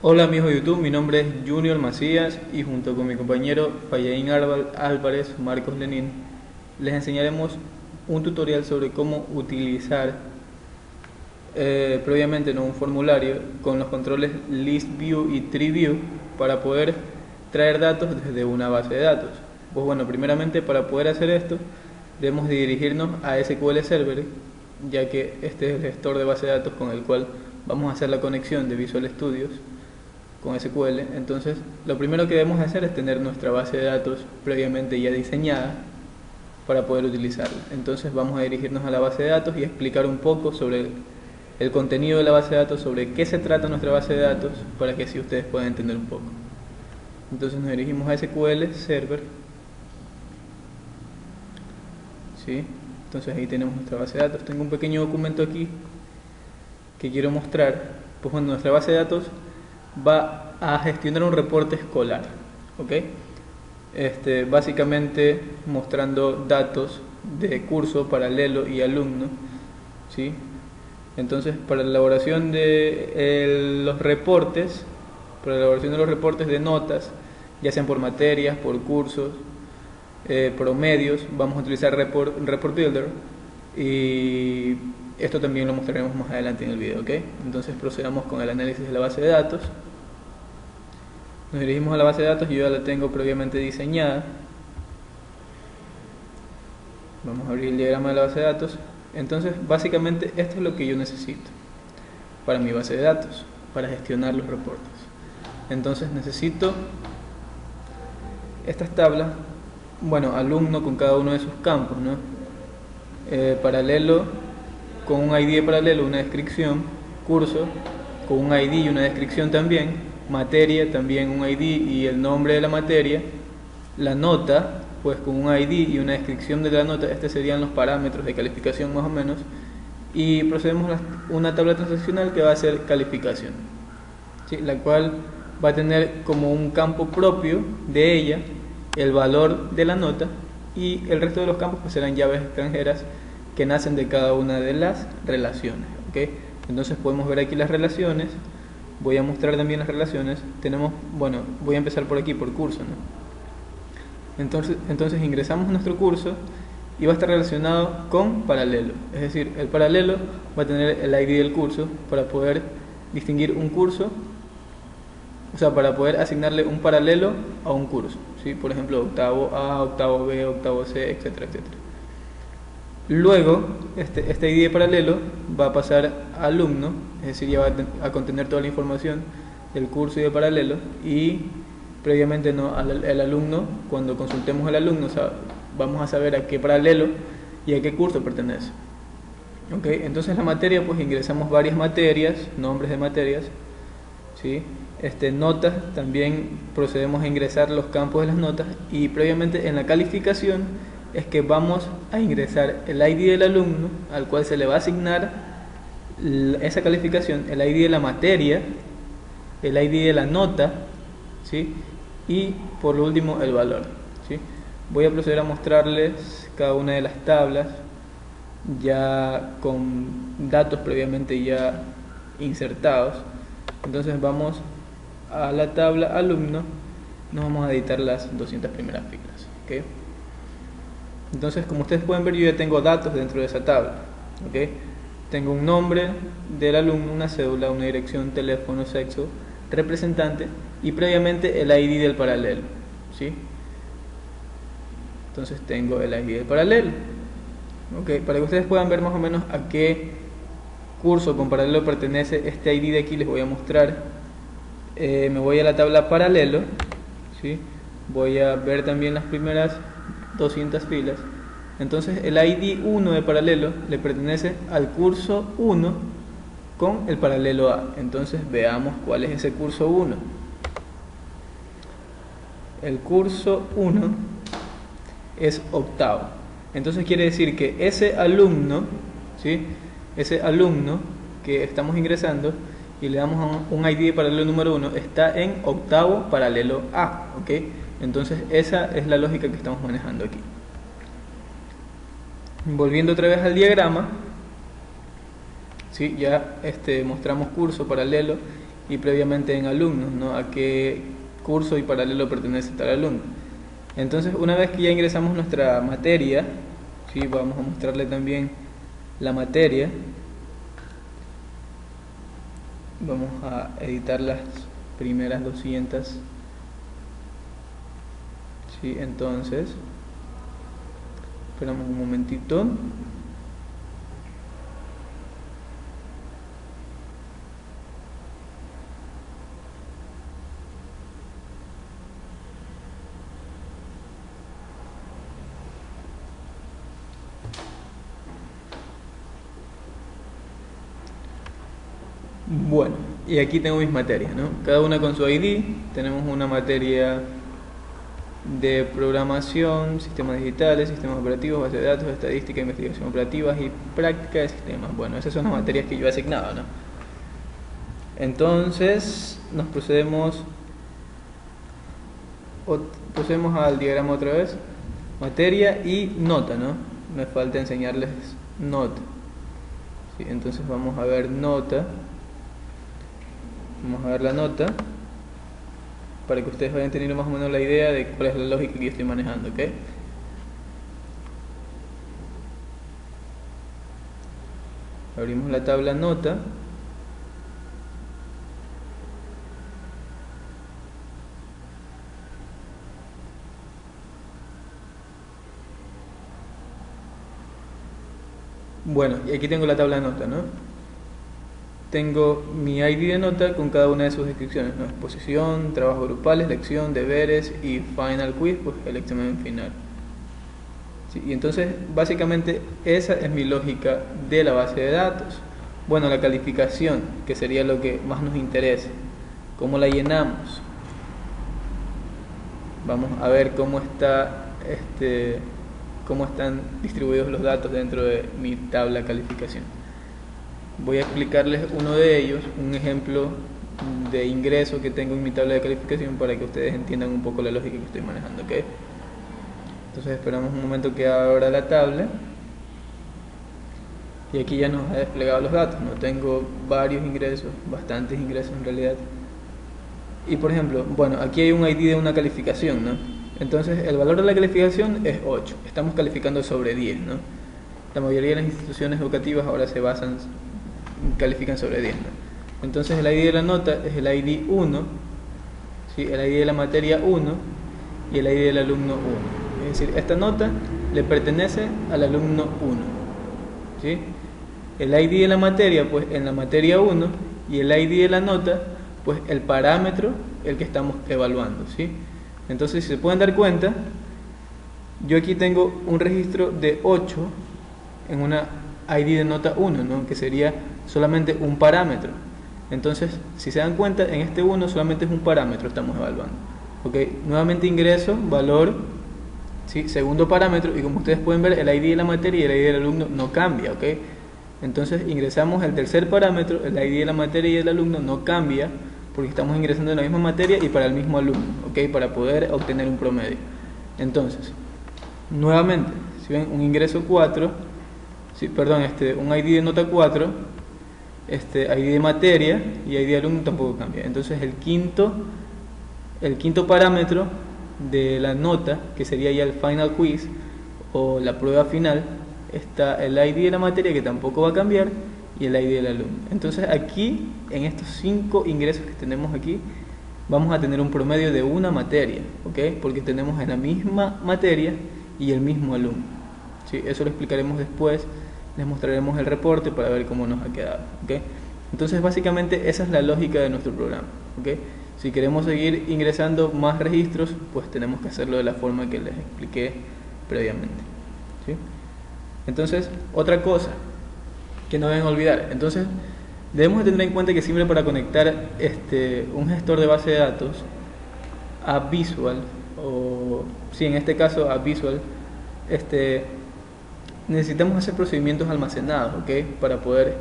Hola amigos de YouTube, mi nombre es Junior Macías y junto con mi compañero Payaín Álvarez Marcos Lenín les enseñaremos un tutorial sobre cómo utilizar previamente en un formulario con los controles ListView y TreeView para poder traer datos desde una base de datos. Pues bueno, primeramente para poder hacer esto debemos dirigirnos a SQL Server, ya que este es el gestor de base de datos con el cual vamos a hacer la conexión de Visual Studios con SQL. Entonces lo primero que debemos hacer es tener nuestra base de datos previamente ya diseñada para poder utilizarla. Entonces vamos a dirigirnos a la base de datos y explicar un poco sobre el contenido de la base de datos, sobre qué se trata nuestra base de datos, para que así ustedes puedan entender un poco. Entonces nos dirigimos a SQL Server, ¿sí? Entonces ahí tenemos nuestra base de datos. Tengo un pequeño documento aquí que quiero mostrar. Pues bueno, nuestra base de datos va a gestionar un reporte escolar, ¿ok? Básicamente mostrando datos de curso, paralelo y alumno, ¿sí? Entonces, para la elaboración de los reportes, para la elaboración de los reportes de notas, ya sean por materias, por cursos, promedios, vamos a utilizar Report Builder, y esto también lo mostraremos más adelante en el video, ¿ok? Entonces procedamos con el análisis de la base de datos. Nos dirigimos a la base de datos, yo ya la tengo previamente diseñada. Vamos a abrir el diagrama de la base de datos. Entonces, básicamente esto es lo que yo necesito para mi base de datos, para gestionar los reportes. Entonces necesito estas tablas, bueno, alumno con cada uno de sus campos, ¿no? Paralelo con un ID de paralelo, una descripción, curso con un ID y una descripción también, materia también un ID y el nombre de la materia, la nota pues con un ID y una descripción de la nota. Estos serían los parámetros de calificación más o menos, y procedemos a una tabla transaccional que va a ser calificación, ¿sí? La cual va a tener como un campo propio de ella el valor de la nota, y el resto de los campos pues serán llaves extranjeras que nacen de cada una de las relaciones, ¿okay? Entonces podemos ver aquí las relaciones. Voy a mostrar también las relaciones. Tenemos, bueno, voy a empezar por aquí, por curso, ¿no? Entonces ingresamos a nuestro curso y va a estar relacionado con paralelo. Es decir, el paralelo va a tener el ID del curso para poder distinguir un curso, o sea, para poder asignarle un paralelo a un curso, ¿sí? Por ejemplo, octavo A, octavo B, octavo C, etcétera, etcétera. Luego, este ID de paralelo va a pasar a alumno, es decir, ya va a contener toda la información del curso y de paralelo, y previamente no, el alumno, cuando consultemos al alumno, o sea, vamos a saber a qué paralelo y a qué curso pertenece. ¿Okay? Entonces la materia, pues ingresamos varias materias, nombres de materias, ¿sí? Notas, también procedemos a ingresar los campos de las notas, y previamente en la calificación es que vamos a ingresar el ID del alumno al cual se le va a asignar esa calificación, el ID de la materia, el ID de la nota, ¿sí? Y por último el valor, ¿sí? Voy a proceder a mostrarles cada una de las tablas ya con datos previamente ya insertados. Entonces vamos a la tabla alumno, nos vamos a editar las 200 primeras filas, ¿okay? Entonces, como ustedes pueden ver, yo ya tengo datos dentro de esa tabla, ¿okay? Tengo un nombre del alumno, una cédula, una dirección, teléfono, sexo, representante y previamente el ID del paralelo, ¿sí? Entonces tengo el ID del paralelo, ¿okay? Para que ustedes puedan ver más o menos a qué curso con paralelo pertenece este ID de aquí, les voy a mostrar. Me voy a la tabla paralelo, ¿sí? Voy a ver también las primeras 200 filas. Entonces el ID 1 de paralelo le pertenece al curso 1 con el paralelo A. Entonces veamos cuál es ese curso 1. El curso 1 es octavo. Entonces quiere decir que ese alumno, ¿sí? Ese alumno que estamos ingresando y le damos un ID de paralelo número 1 está en octavo paralelo A, ¿ok? Entonces esa es la lógica que estamos manejando aquí. Volviendo otra vez al diagrama, ¿sí? Ya mostramos curso, paralelo y previamente en alumnos, ¿no? A qué curso y paralelo pertenece tal alumno. Entonces, una vez que ya ingresamos nuestra materia, ¿sí? Vamos a mostrarle también la materia. Vamos a editar las primeras 200. ¿Sí? Entonces, esperamos un momentito. Bueno, y aquí tengo mis materias, ¿no? Cada una con su ID. Tenemos una materia de programación, sistemas digitales, sistemas operativos, base de datos, estadística, investigación operativas y práctica de sistemas. Bueno, esas son las materias que yo he asignado, ¿no? Entonces, nos procedemos al diagrama otra vez. Materia y nota, ¿no? Me falta enseñarles nota. ¿Sí? Entonces vamos a ver nota. Vamos a ver la nota para que ustedes vayan teniendo más o menos la idea de cuál es la lógica que yo estoy manejando, ¿ok? Abrimos la tabla nota. Bueno, y aquí tengo la tabla nota, ¿no? Tengo mi ID de nota con cada una de sus descripciones, ¿no? Exposición, trabajos grupales, lección, deberes y final quiz, pues el examen final. ¿Sí? Y entonces, básicamente, esa es mi lógica de la base de datos. Bueno, la calificación, que sería lo que más nos interesa. ¿Cómo la llenamos? Vamos a ver cómo están distribuidos los datos dentro de mi tabla calificación. Voy a explicarles uno de ellos, un ejemplo de ingreso que tengo en mi tabla de calificación para que ustedes entiendan un poco la lógica que estoy manejando, ¿ok? Entonces esperamos un momento que abra la tabla y aquí ya nos ha desplegado los datos, ¿no? Tengo varios ingresos, bastantes ingresos en realidad. Y por ejemplo, bueno, aquí hay un ID de una calificación, ¿no? Entonces el valor de la calificación es 8, estamos calificando sobre 10, ¿no? La mayoría de las instituciones educativas ahora califican sobre 10, ¿no? Entonces el ID de la nota es el ID 1, ¿sí? El ID de la materia 1 y el ID del alumno 1. Es decir, esta nota le pertenece al alumno 1, ¿sí? El ID de la materia, pues en la materia 1, y el ID de la nota, pues el parámetro el que estamos evaluando, ¿sí? Entonces, si se pueden dar cuenta, yo aquí tengo un registro de 8 en una ID de nota 1, ¿no? Que sería solamente un parámetro. Entonces, si se dan cuenta, en este 1 solamente es un parámetro, estamos evaluando. ¿Ok? Nuevamente ingreso, valor, ¿sí? Segundo parámetro, y como ustedes pueden ver, el ID de la materia y el ID del alumno no cambia, ¿ok? Entonces ingresamos el tercer parámetro, el ID de la materia y el alumno no cambia, porque estamos ingresando en la misma materia y para el mismo alumno, ¿ok? Para poder obtener un promedio. Entonces, nuevamente, si ven un ingreso 4, un ID de nota 4, ID de materia y ID de alumno tampoco cambia. Entonces el quinto parámetro de la nota, que sería ya el final quiz o la prueba final, está el ID de la materia, que tampoco va a cambiar, y el ID del alumno. Entonces aquí, en estos 5 ingresos que tenemos aquí, vamos a tener un promedio de una materia, ¿ok? Porque tenemos en la misma materia y el mismo alumno, ¿sí? Eso lo explicaremos después, les mostraremos el reporte para ver cómo nos ha quedado, ¿ok? Entonces básicamente esa es la lógica de nuestro programa, ¿ok? Si queremos seguir ingresando más registros, pues tenemos que hacerlo de la forma que les expliqué previamente, ¿sí? Entonces, otra cosa que no deben olvidar, entonces debemos de tener en cuenta que siempre para conectar un gestor de base de datos a Visual, o sí, en este caso a Visual, necesitamos hacer procedimientos almacenados, ¿ok? Para poder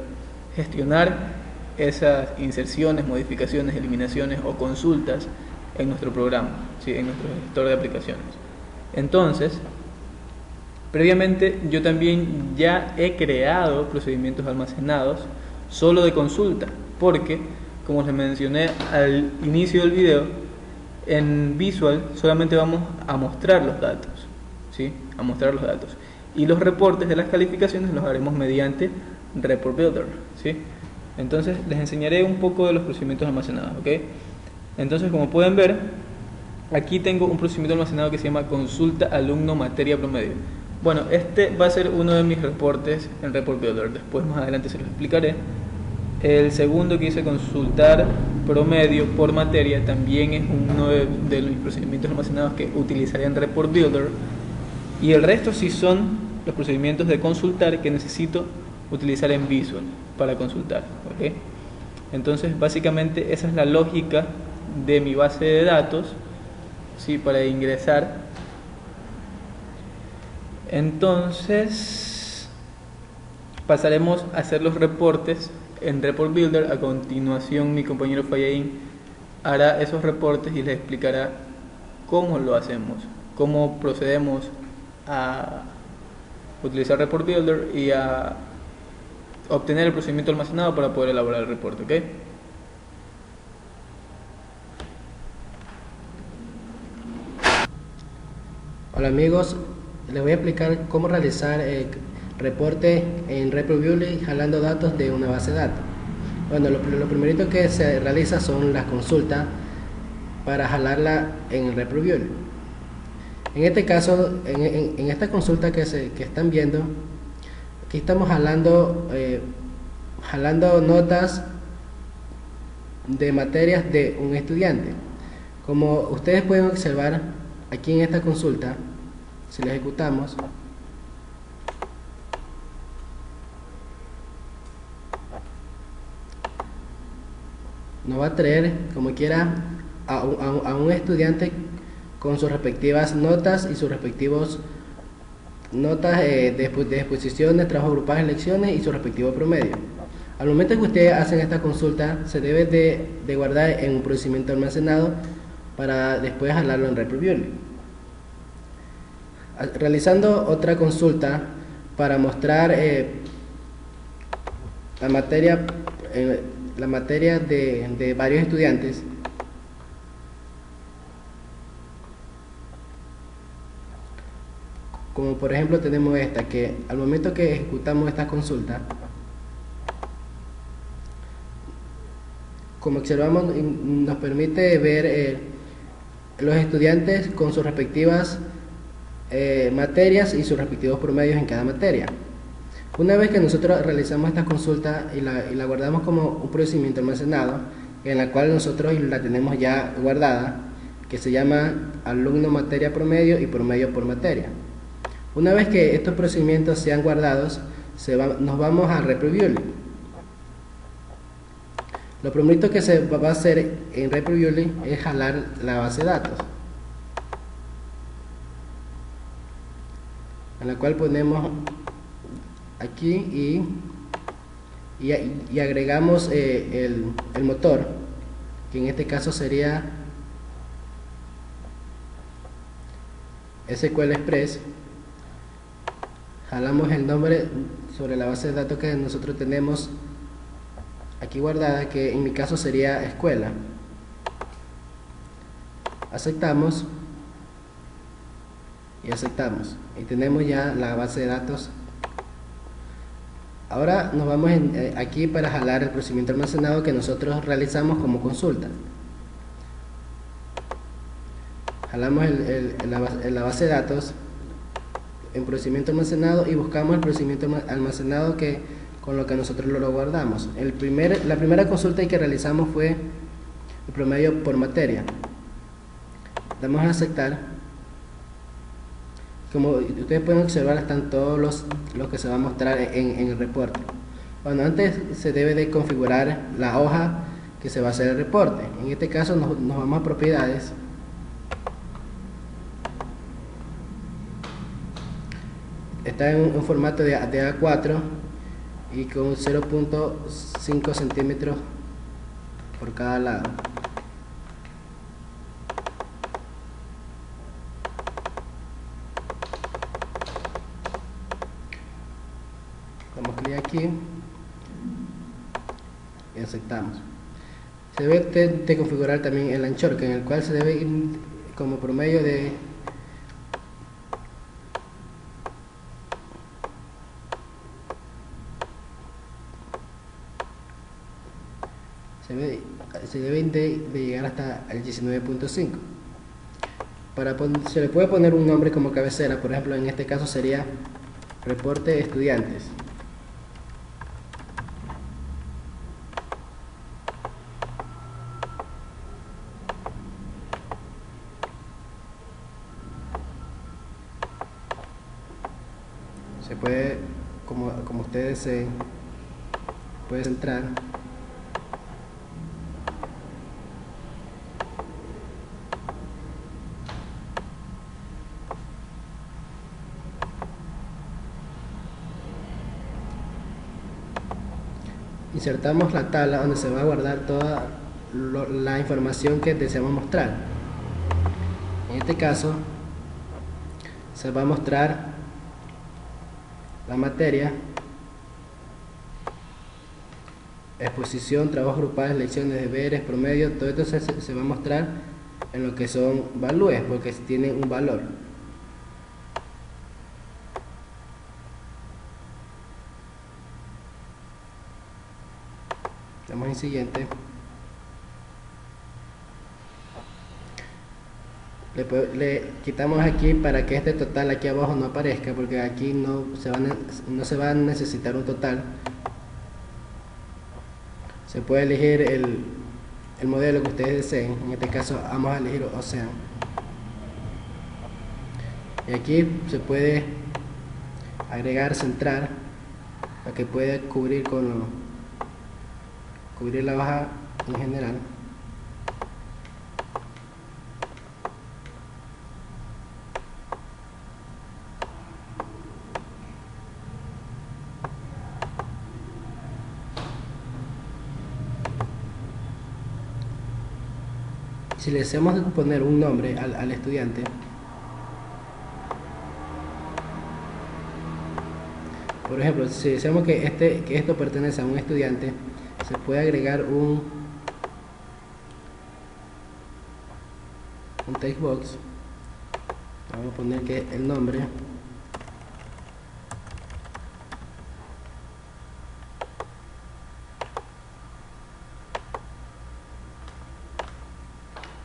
gestionar esas inserciones, modificaciones, eliminaciones o consultas en nuestro programa, ¿sí? En nuestro gestor de aplicaciones. Entonces, previamente yo también ya he creado procedimientos almacenados solo de consulta, porque como les mencioné al inicio del video, en Visual solamente vamos a mostrar los datos, ¿sí? A mostrar los datos. Y los reportes de las calificaciones los haremos mediante Report Builder, ¿sí? Entonces les enseñaré un poco de los procedimientos almacenados, ¿ok? Entonces, como pueden ver, aquí tengo un procedimiento almacenado que se llama consulta alumno materia promedio. Bueno, este va a ser uno de mis reportes en Report Builder, después más adelante se los explicaré. El segundo, que dice consultar promedio por materia, también es uno de los procedimientos almacenados que utilizaré en Report Builder. Y el resto sí son los procedimientos de consultar que necesito utilizar en Visual para consultar, ¿ok? Entonces, básicamente esa es la lógica de mi base de datos, ¿sí? Para ingresar. Entonces pasaremos a hacer los reportes en Report Builder. A continuación mi compañero Fayain hará esos reportes y les explicará cómo lo hacemos, cómo procedemos a utilizar Report Builder y a obtener el procedimiento almacenado para poder elaborar el reporte, ¿ok? Hola amigos, les voy a explicar cómo realizar el reporte en Report Builder jalando datos de una base de datos. Bueno, lo primerito que se realiza son las consultas para jalarla en el Report Builder. En este caso, en esta consulta que están viendo, aquí estamos jalando notas de materias de un estudiante. Como ustedes pueden observar aquí en esta consulta, si la ejecutamos, nos va a traer como quiera a un estudiante con sus respectivas notas y sus respectivos notas de exposiciones, trabajos grupales, lecciones y su respectivo promedio. Al momento que ustedes hacen esta consulta, se debe de guardar en un procedimiento almacenado para después jalarlo en Report Builder. Realizando otra consulta para mostrar la materia de varios estudiantes, como por ejemplo tenemos esta, que al momento que ejecutamos esta consulta, como observamos, nos permite ver los estudiantes con sus respectivas materias y sus respectivos promedios en cada materia. Una vez que nosotros realizamos esta consulta y la guardamos como un procedimiento almacenado, en la cual nosotros la tenemos ya guardada, que se llama alumno materia promedio y promedio por materia. Una vez que estos procedimientos sean guardados, nos vamos a Report Builder. Lo primero que se va a hacer en Report Builder es jalar la base de datos, en la cual ponemos aquí y agregamos el motor, que en este caso sería SQL Express. Jalamos el nombre sobre la base de datos que nosotros tenemos aquí guardada, que en mi caso sería escuela. Aceptamos y aceptamos, y tenemos ya la base de datos. Ahora nos vamos aquí para jalar el procedimiento almacenado que nosotros realizamos como consulta. Jalamos la base de datos en procedimiento almacenado y buscamos el procedimiento almacenado con lo que nosotros lo guardamos. La primera consulta que realizamos fue el promedio por materia. Damos a aceptar. Como ustedes pueden observar, están todos los que se va a mostrar en el reporte. Bueno, antes se debe de configurar la hoja que se va a hacer el reporte. En este caso nos vamos a propiedades. Está en un formato de A4 y con 0.5 centímetros por cada lado. Damos clic aquí y aceptamos. Se debe de configurar también el anchor, en el cual se debe ir como promedio de se deben de llegar hasta el 19.5. Se le puede poner un nombre como cabecera, por ejemplo en este caso sería reporte estudiantes. Se puede, como ustedes deseen, puede centrar. Insertamos la tabla donde se va a guardar toda la información que deseamos mostrar. En este caso se va a mostrar la materia, exposición, trabajos grupales, lecciones, deberes, promedio. Todo esto se va a mostrar en lo que son valores, porque tienen un valor. Damos en siguiente. Le quitamos aquí para que este total aquí abajo no aparezca, porque aquí no se va a necesitar un total. Se puede elegir el modelo que ustedes deseen. En este caso vamos a elegir Ocean. Y aquí se puede agregar centrar para que pueda cubrir la hoja en general. Si le deseamos poner un nombre al estudiante, por ejemplo, si deseamos que esto pertenece a un estudiante, se puede agregar un text box. Vamos a poner que el nombre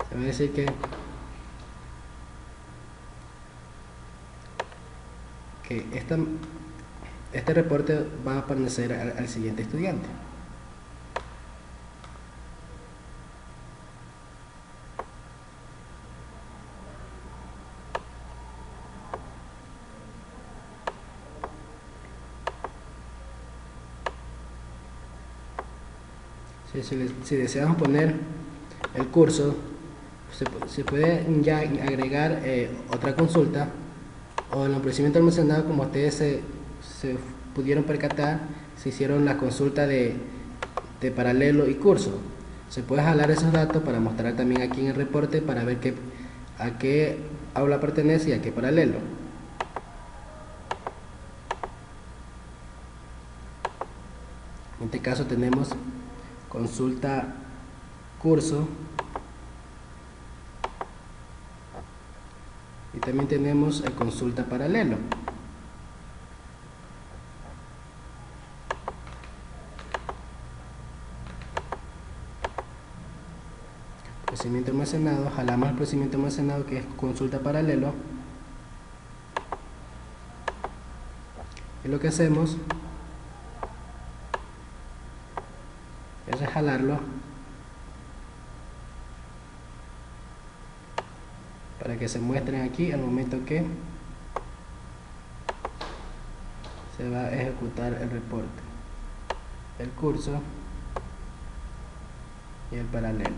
se va a decir que este reporte va a pertenecer al siguiente estudiante. Si deseamos poner el curso, se puede ya agregar otra consulta, o en el procedimiento almacenado, como ustedes se pudieron percatar, se hicieron la consulta de paralelo y curso. Se puede jalar esos datos para mostrar también aquí en el reporte, para ver a qué aula pertenece y a qué paralelo. En este caso tenemos consulta curso y también tenemos consulta paralelo. Procedimiento almacenado, jalamos el procedimiento almacenado, que es consulta paralelo, y lo que hacemos es jalarlo para que se muestren aquí al momento que se va a ejecutar el reporte, el curso y el paralelo.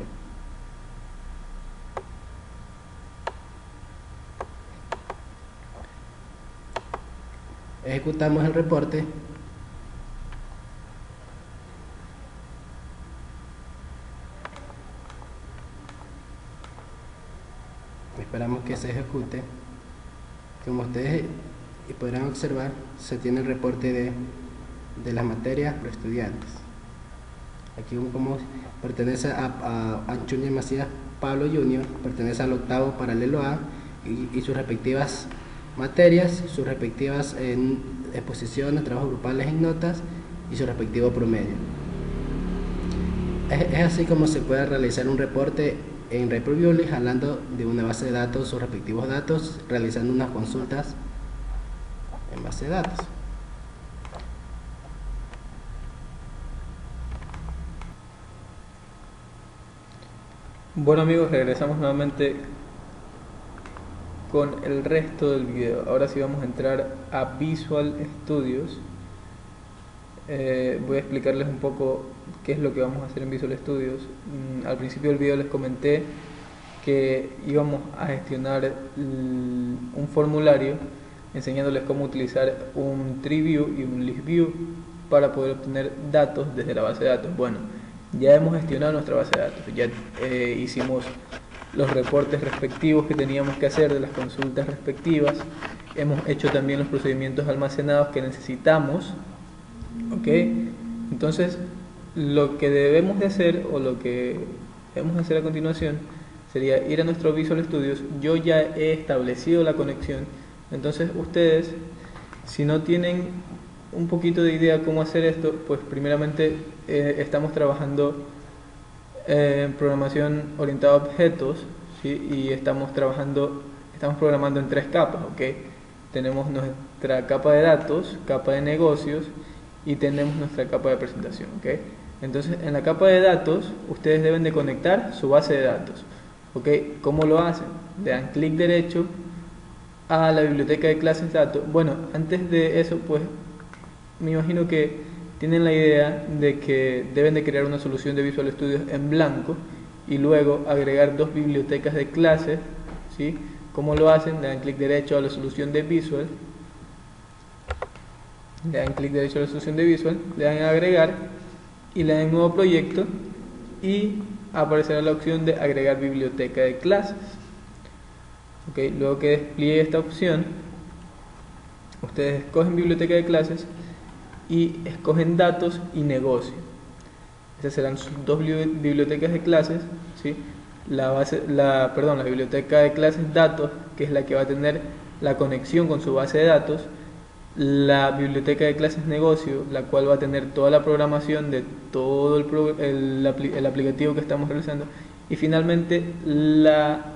Ejecutamos el reporte. Esperamos que se ejecute. Como ustedes podrán observar, se tiene el reporte de las materias por estudiantes. Aquí como pertenece a Anchuña Macías Pablo Jr., pertenece al octavo paralelo A y sus respectivas materias, sus respectivas exposiciones, trabajos grupales en notas y su respectivo promedio. Es así como se puede realizar un reporte en RepReviewly, jalando de una base de datos sus respectivos datos, realizando unas consultas en base de datos. Bueno amigos, regresamos nuevamente con el resto del video. Ahora sí vamos a entrar a Visual Studios. Voy a explicarles un poco qué es lo que vamos a hacer en Visual Studios. Al principio del video les comenté que íbamos a gestionar un formulario enseñándoles cómo utilizar un tree view y un list view para poder obtener datos desde la base de datos. Bueno, ya hemos gestionado nuestra base de datos, ya hicimos los reportes respectivos que teníamos que hacer de las consultas respectivas, hemos hecho también los procedimientos almacenados que necesitamos, ¿ok? Entonces, lo que debemos de hacer, o lo que debemos de hacer a continuación, sería ir a nuestro Visual Studios. Yo ya he establecido la conexión, entonces ustedes, si no tienen un poquito de idea cómo hacer esto, pues primeramente estamos trabajando en programación orientada a objetos, ¿sí? Y estamos programando en 3 capas, ¿ok? Tenemos nuestra capa de datos, capa de negocios y tenemos nuestra capa de presentación, ¿ok? Entonces, en la capa de datos, ustedes deben de conectar su base de datos, ¿ok? ¿Cómo lo hacen? Le dan clic derecho a la biblioteca de clases datos. Bueno, antes de eso, pues, me imagino que tienen la idea de que deben de crear una solución de Visual Studios en blanco y luego agregar 2 bibliotecas de clases, ¿sí? ¿Cómo lo hacen? Le dan clic derecho a la solución de Visual, le dan clic derecho a la solución de Visual, le dan a agregar y le dan nuevo proyecto y aparecerá la opción de agregar biblioteca de clases. ¿Ok? Luego que despliegue esta opción, ustedes escogen biblioteca de clases y escogen datos y negocio. Estas serán sus 2 bibliotecas de clases, ¿sí? La biblioteca de clases datos, que es la que va a tener la conexión con su base de datos. La biblioteca de clases negocio, la cual va a tener toda la programación de todo el aplicativo que estamos realizando. Y finalmente la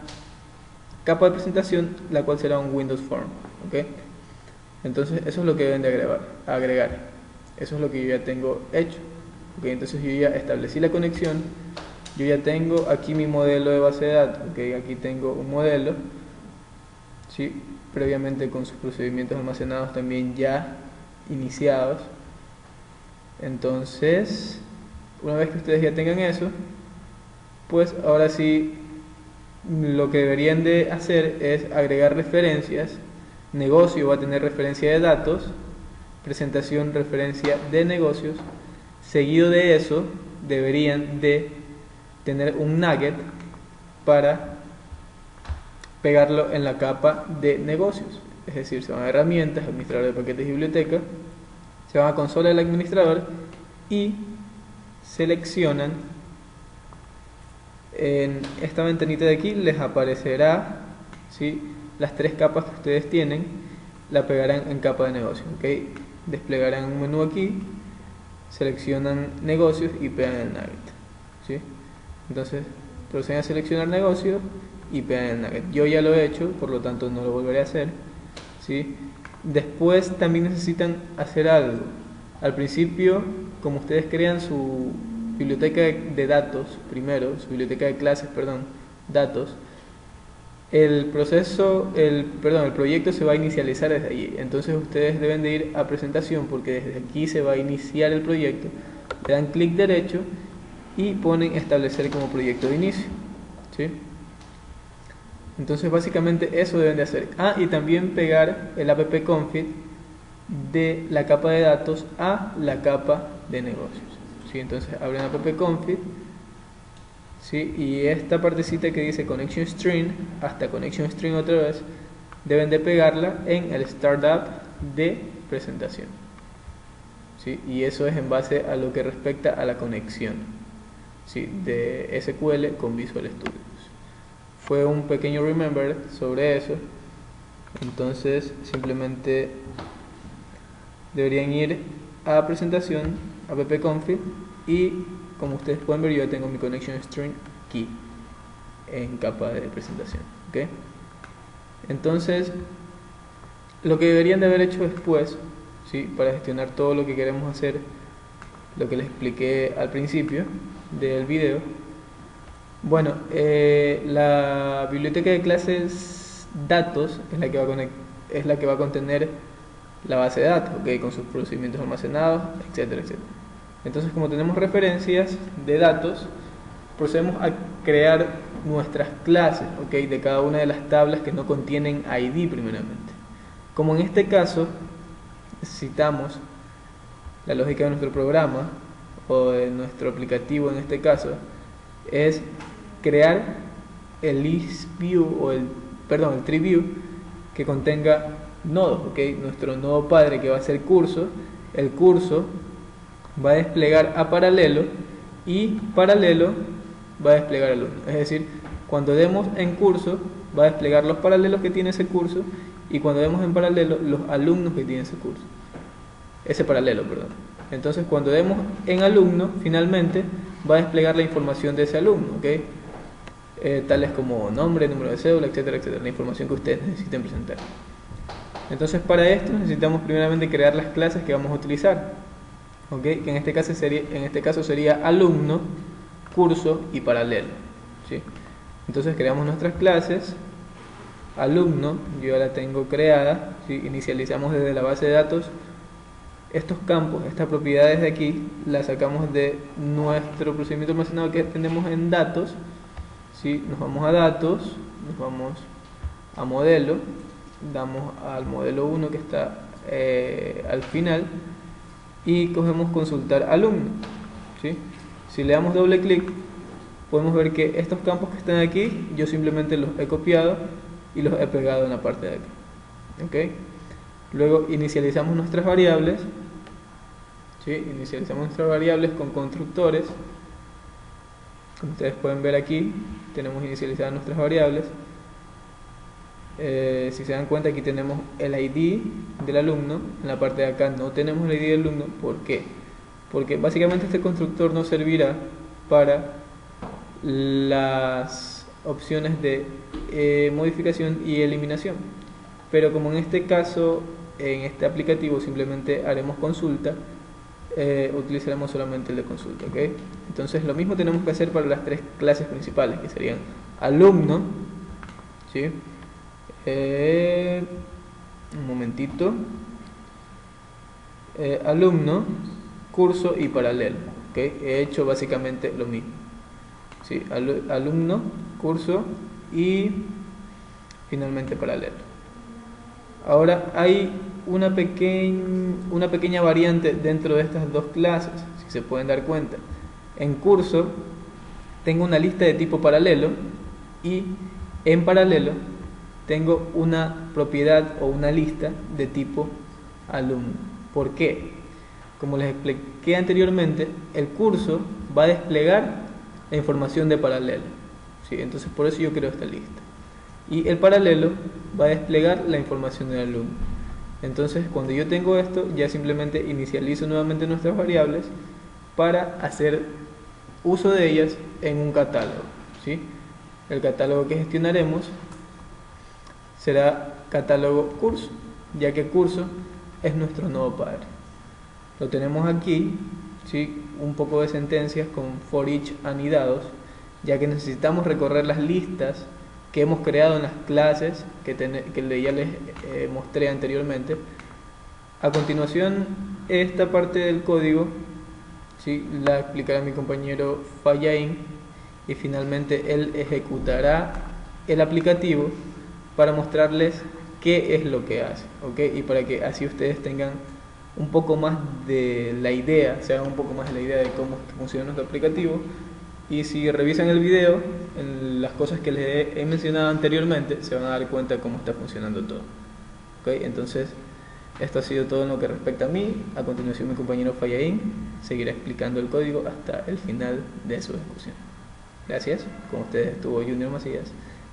capa de presentación, la cual será un Windows Form, ¿ok? Entonces eso es lo que deben de agregar. Eso es lo que yo ya tengo hecho, ¿ok? Entonces yo ya establecí la conexión, yo ya tengo aquí mi modelo de base de datos, ¿ok? Aquí tengo un modelo, ¿sí? Previamente con sus procedimientos almacenados también ya iniciados. Entonces, una vez que ustedes ya tengan eso, pues ahora sí lo que deberían de hacer es agregar referencias. Negocio va a tener referencia de datos, presentación referencia de negocios. Seguido de eso deberían de tener un nugget para pegarlo en la capa de negocios. Es decir, se van a herramientas, administrador de paquetes y biblioteca, se van a consola del administrador y seleccionan en esta ventanita de aquí. Les aparecerá, ¿sí?, las 3 capas que ustedes tienen, la pegarán en capa de negocio, ¿ok? Desplegarán un menú aquí, seleccionan negocios y pegan el nugget, ¿sí? Entonces proceden a seleccionar negocios y pegan el nugget. Yo ya lo he hecho, por lo tanto no lo volveré a hacer, ¿sí? Después también necesitan hacer algo. Al principio, como ustedes crean su biblioteca de datos, primero, su biblioteca de clases, datos, el proyecto se va a inicializar desde allí. Entonces ustedes deben de ir a presentación, porque desde aquí se va a iniciar el proyecto. Le dan clic derecho y ponen establecer como proyecto de inicio, ¿sí? Entonces básicamente eso deben de hacer. Y también pegar el app-config de la capa de datos a la capa de negocios, ¿sí? Entonces abren app-config, ¿sí? Y esta partecita que dice connection string hasta connection string otra vez, deben de pegarla en el startup de presentación. ¿sí? Y eso es en base a lo que respecta a la conexión, ¿sí? De SQL con Visual Studio. Fue un pequeño remember sobre eso. Entonces simplemente deberían ir a presentación, a ppconfig, y como ustedes pueden ver, yo ya tengo mi connection string aquí en capa de presentación, ¿okay? Entonces lo que deberían de haber hecho después, ¿sí? Para gestionar todo lo que queremos hacer, lo que les expliqué al principio del video. Bueno, la biblioteca de clases datos es la que va a contener la base de datos, ¿okay? Con sus procedimientos almacenados, etcétera, etcétera. Entonces, como tenemos referencias de datos, procedemos a crear nuestras clases, ¿okay? De cada una de las tablas que no contienen ID primeramente. Como en este caso necesitamos la lógica de nuestro programa o de nuestro aplicativo, en este caso es crear el list view o el tree view que contenga nodos, ¿okay? Nuestro nodo padre, que va a ser curso, el curso va a desplegar a paralelo y paralelo va a desplegar alumno. Es decir, cuando demos en curso va a desplegar los paralelos que tiene ese curso, y cuando demos en paralelo los alumnos que tiene ese curso, ese paralelo, perdón. Entonces cuando demos en alumno, finalmente va a desplegar la información de ese alumno, ¿okay? Tales como nombre, número de cédula, etcétera, etcétera, la información que ustedes necesiten presentar. Entonces para esto necesitamos primeramente crear las clases que vamos a utilizar, ¿okay? Que en este caso sería alumno, curso y paralelo, ¿sí? Entonces creamos nuestras clases. Alumno, yo ya la tengo creada, ¿sí? Inicializamos desde la base de datos estos campos, estas propiedades de aquí, las sacamos de nuestro procedimiento almacenado que tenemos en datos, ¿sí? Nos vamos a datos, nos vamos a modelo, damos al modelo 1 que está al final, y cogemos consultar alumno, ¿sí? Si le damos doble clic, podemos ver que estos campos que están aquí, yo simplemente los he copiado y los he pegado en la parte de aquí, ¿okay? Luego inicializamos nuestras variables, ¿sí? Inicializamos nuestras variables con constructores. Como ustedes pueden ver aquí, tenemos inicializadas nuestras variables. Si se dan cuenta, aquí tenemos el ID del alumno. En la parte de acá no tenemos el ID del alumno. ¿Por qué? Porque básicamente este constructor nos servirá para las opciones de modificación y eliminación. Pero como en este caso, en este aplicativo simplemente haremos consulta, utilizaremos solamente el de consulta, ¿okay? Entonces lo mismo tenemos que hacer para las tres clases principales, que serían alumno, ¿sí? Un momentito, alumno, curso y paralelo, ¿okay? He hecho básicamente lo mismo, ¿sí? Alumno, curso y finalmente paralelo. Ahora hay una pequeña variante dentro de estas dos clases, si se pueden dar cuenta. En curso tengo una lista de tipo paralelo, y en paralelo tengo una propiedad o una lista de tipo alumno. ¿Por qué? Como les expliqué anteriormente, el curso va a desplegar la información de paralelo, ¿sí? Entonces por eso yo creo esta lista. Y el paralelo va a desplegar la información del alumno. Entonces cuando yo tengo esto, ya simplemente inicializo nuevamente nuestras variables para hacer uso de ellas en un catálogo, ¿sí? El catálogo que gestionaremos será catálogo curso, ya que curso es nuestro nodo padre. Lo tenemos aquí, ¿sí? Un poco de sentencias con for each anidados, ya que necesitamos recorrer las listas que hemos creado en las clases que ya les mostré anteriormente. A continuación, esta parte del código, ¿sí? La explicará mi compañero Fayain, y finalmente él ejecutará el aplicativo para mostrarles qué es lo que hace, ¿okay? Y para que así ustedes tengan un poco más de la idea, se hagan un poco más de la idea de cómo funciona nuestro aplicativo. Y si revisan el video, en las cosas que les he mencionado anteriormente, se van a dar cuenta de cómo está funcionando todo, ¿okay? Entonces Esto ha sido todo en lo que respecta a mí. A continuación mi compañero Fayaín seguirá explicando el código hasta el final de su ejecución. Gracias. Con ustedes estuvo Junior Macías.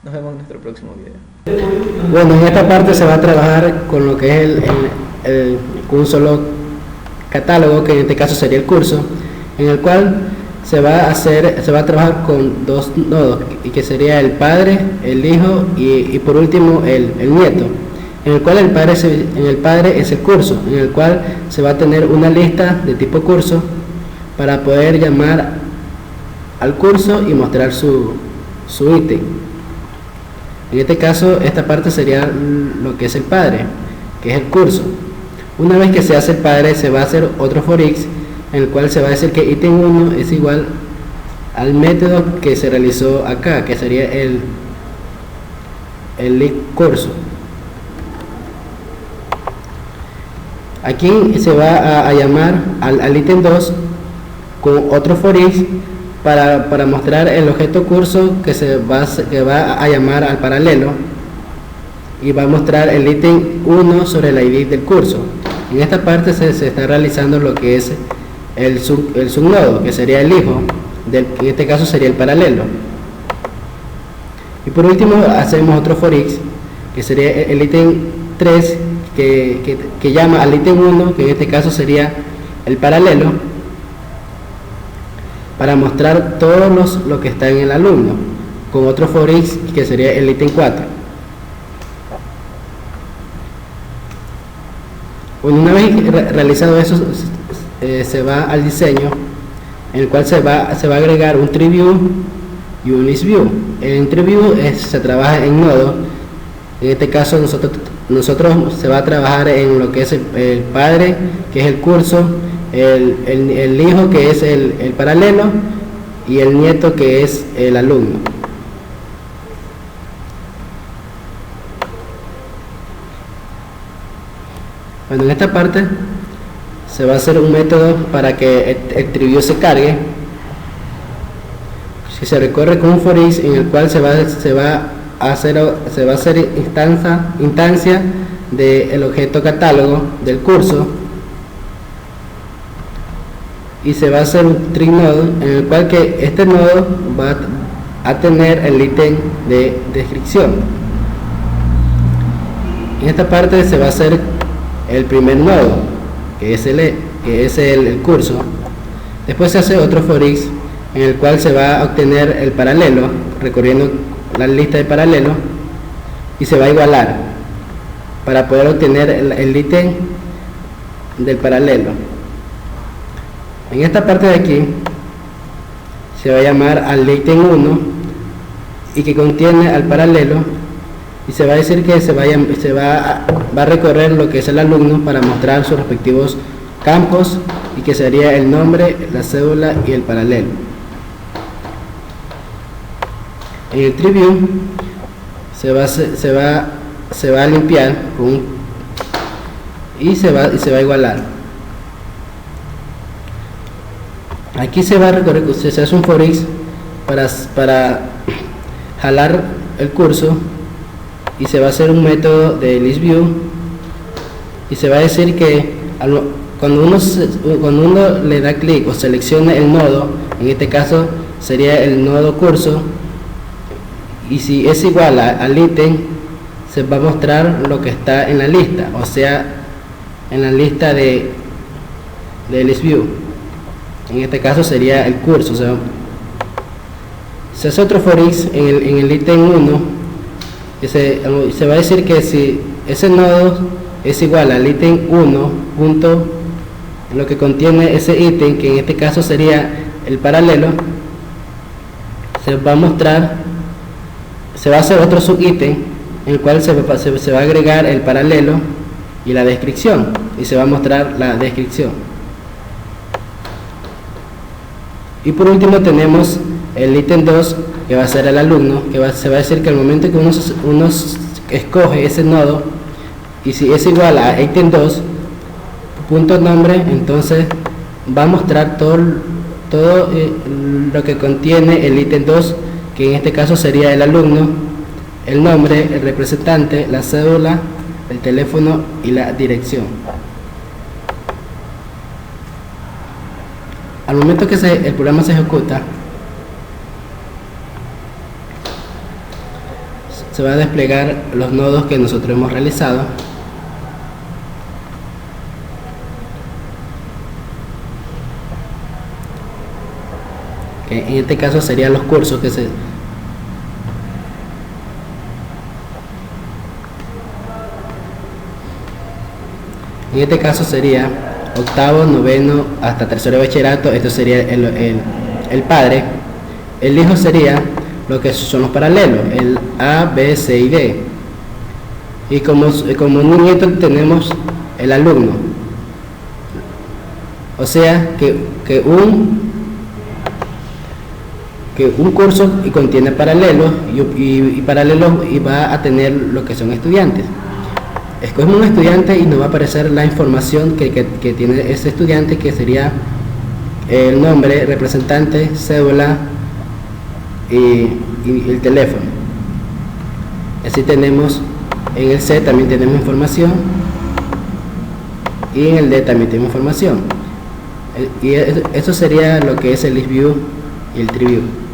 Nos vemos en nuestro próximo video. Bueno, en esta parte se va a trabajar con lo que es un solo catálogo, que en este caso sería el curso, en el cual se va a trabajar con dos nodos, y que sería el padre, el hijo y por último el nieto, en el cual el padre es el curso, en el cual se va a tener una lista de tipo curso para poder llamar al curso y mostrar su ítem. En este caso, esta parte sería lo que es el padre, que es el curso. Una vez que se hace el padre, se va a hacer otro for each, en el cual se va a decir que ítem 1 es igual al método que se realizó acá, que sería el list curso. Aquí se va a llamar al ítem 2 con otro for each para mostrar el objeto curso que va a llamar al paralelo, y va a mostrar el ítem 1 sobre el ID del curso. En esta parte se está realizando lo que es el subnodo, que sería el hijo, en este caso sería el paralelo. Y por último hacemos otro for each, que sería el ítem 3, que llama al ítem 1, que en este caso sería el paralelo, para mostrar todo lo que está en el alumno, con otro for each que sería el ítem 4. Bueno, una vez realizado eso, se va al diseño, en el cual se va a agregar un tree view y un list view. En tree view se trabaja en nodo. En este caso nosotros se va a trabajar en lo que es el padre, que es el curso, el hijo, que es el paralelo, y el nieto, que es el alumno. Bueno, en esta parte se va a hacer un método para que el tree view se cargue. Si se recorre con un for each, en el cual se va a hacer instancia del objeto catálogo del curso, y se va a hacer un tree node, en el cual que este nodo va a tener el ítem de descripción. En esta parte se va a hacer el primer nodo, que es el curso. Después se hace otro for each, en el cual se va a obtener el paralelo, recorriendo la lista de paralelo, y se va a igualar para poder obtener el ítem del paralelo. En esta parte de aquí se va a llamar al ítem 1, y que contiene al paralelo, y se va a decir que va a recorrer lo que es el alumno para mostrar sus respectivos campos, y que sería el nombre, la cédula y el paralelo. En el tree view se va a limpiar y se va a igualar. Aquí se hace un for each para jalar el curso, y se va a hacer un método de list view, y se va a decir que cuando uno le da clic o selecciona el nodo, en este caso sería el nodo curso, y si es igual al ítem, se va a mostrar lo que está en la lista, o sea, en la lista de list view. En este caso sería el curso. O sea, se hace otro for each en el ítem 1, y se va a decir que si ese nodo es igual al ítem 1 junto lo que contiene ese ítem, que en este caso sería el paralelo, se va a mostrar, se va a hacer otro subítem en el cual se va a agregar el paralelo y la descripción, y se va a mostrar la descripción. Y por último tenemos el ítem 2, que va a ser el alumno, se va a decir que al momento que uno escoge ese nodo, y si es igual a ítem 2 punto nombre, entonces va a mostrar todo lo que contiene el ítem 2, que en este caso sería el alumno, el nombre, el representante, la cédula el teléfono y la dirección. Al momento que el programa se ejecuta, se va a desplegar los nodos que nosotros hemos realizado. Que en este caso serían los cursos que se en este caso sería octavo, noveno hasta tercero de bachillerato. Esto sería el padre. El hijo sería lo que son los paralelos, el A, B, C y D. Y como un nieto tenemos el alumno. O sea que un curso contiene paralelos y paralelos y va a tener lo que son estudiantes. Escogemos un estudiante y nos va a aparecer la información que tiene ese estudiante, que sería el nombre, representante, cédula y el teléfono. Así tenemos, en el C también tenemos información y en el D también tenemos información. Y eso sería lo que es el ListView y el TreeView.